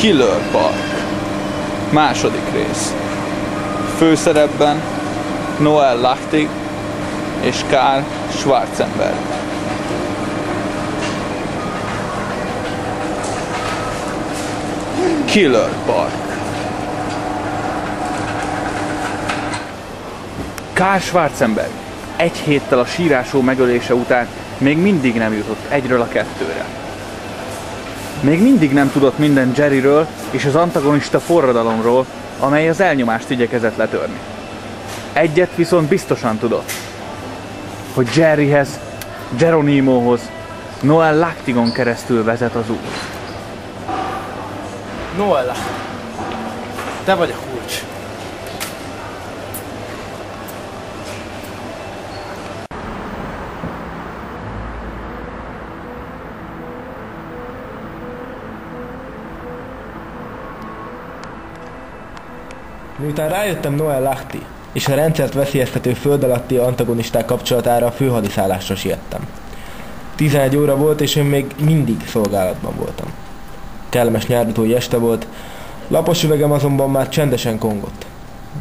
Killer Park. Második rész. Főszerepben Noel Lachtig és Karl Schwarzenberg. Killer Park. Karl Schwarzenberg egy héttel a sírásó megölése után még mindig nem jutott egyről a kettőre. Még mindig nem tudott minden Jerryről és az antagonista forradalomról, amely az elnyomást igyekezett letörni. Egyet viszont biztosan tudott, hogy Jerryhez, Geronimohoz, Noel Lachtigon keresztül vezet az út. Noel Lachtig, te vagy a kulcs. Miután rájöttem Noel Lachtig és a rendszert veszélyeztető föld alatti antagonisták kapcsolatára, a főhadiszállásra siettem. 11 óra volt, és én még mindig szolgálatban voltam. Kellemes nyárutói este volt, lapos üvegem azonban már csendesen kongott.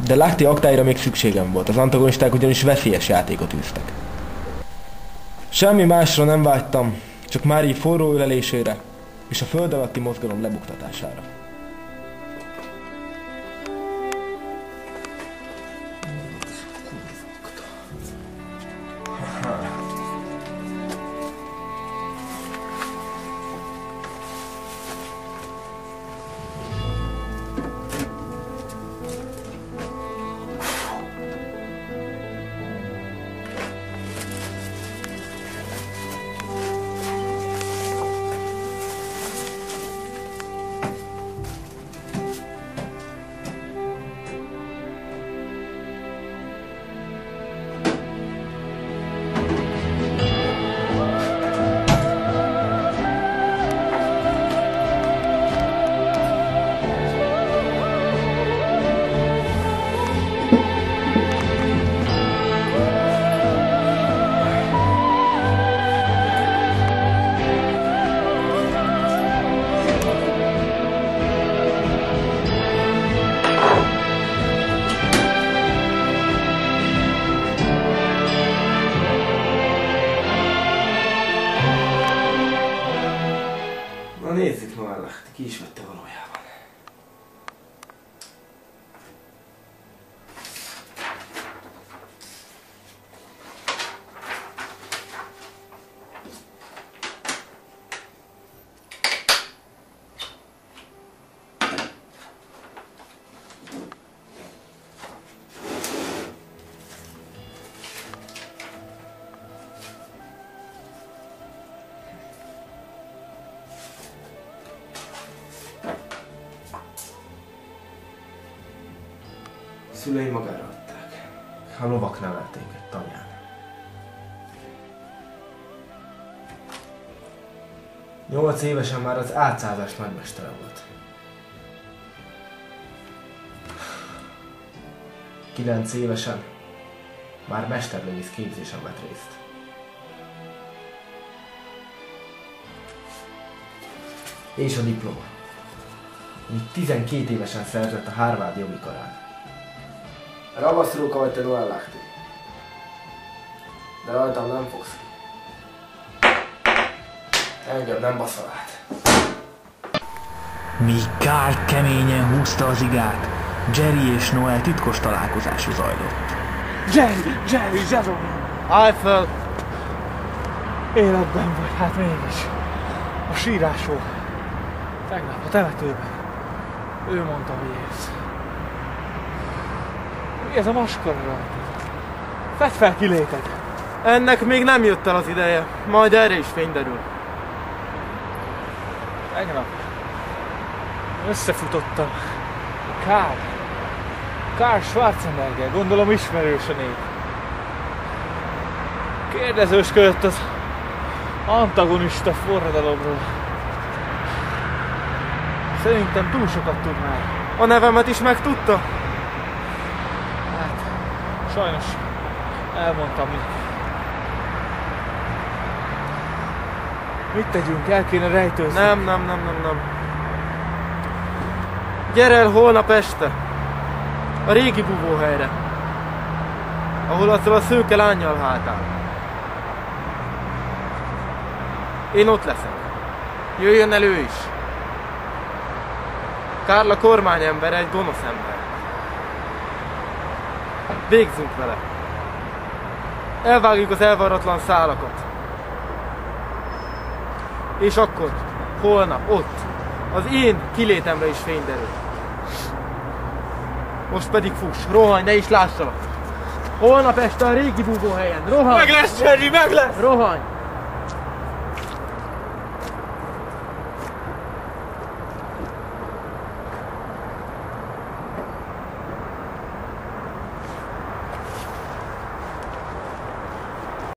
De Lachtig aktáira még szükségem volt, az antagonisták ugyanis veszélyes játékot űztek. Semmi másra nem vágytam, csak Mári forró ölelésére és a föld alatti mozgalom lebuktatására. Na nézzük, Noel Lachtig, ki is vette valójában. Szüleim magára adták. A lovak nevelték egy tanyán. 8 évesen már az átszázás nagymestere volt. 9 évesen már mesterlövész képzésen vett részt. És a diploma, amit 12 évesen szerzett a Harvard jogi karán. Ravaszróka vagy te, Noel Lachtig. De rajtam nem fogsz ki. Engem nem baszol át. Míg Karl keményen húzta az igát, Jerry és Noel titkos találkozása zajlott. Jerry, állj fel! Életben vagy, hát mégis. A sírásó. Tegnap a temetőben. Ő mondta, hogy érsz. Mi ez a maskara rajtad? Vedd fel kiléted! Ennek még nem jött el az ideje, majd erre is fény derül. Tegnap összefutottam Karl Schwarzenberggel, gondolom ismerős a név. Kérdezősködött az antagonista forradalomról. Szerintem túl sokat tud már. A nevemet is megtudta? Hát, sajnos elmondtam neki. Mit tegyünk? El kéne rejtőzni? Nem. Gyere el holnap este a régi búvóhelyre, ahol azzal a szőke lánnyal hátál. Én ott leszek. Jöjjön el ő is. Kárla kormányember, egy gonosz ember. Végzünk vele. Elvágjuk az elvarratlan szálakat. És akkor, holnap, ott, az én kilétemre is fény derül. Most pedig fuss, rohanj, ne is lássalak. Holnap este a régi búvóhelyen, rohanj! Meg lesz, Jerry, meg lesz! Rohanj!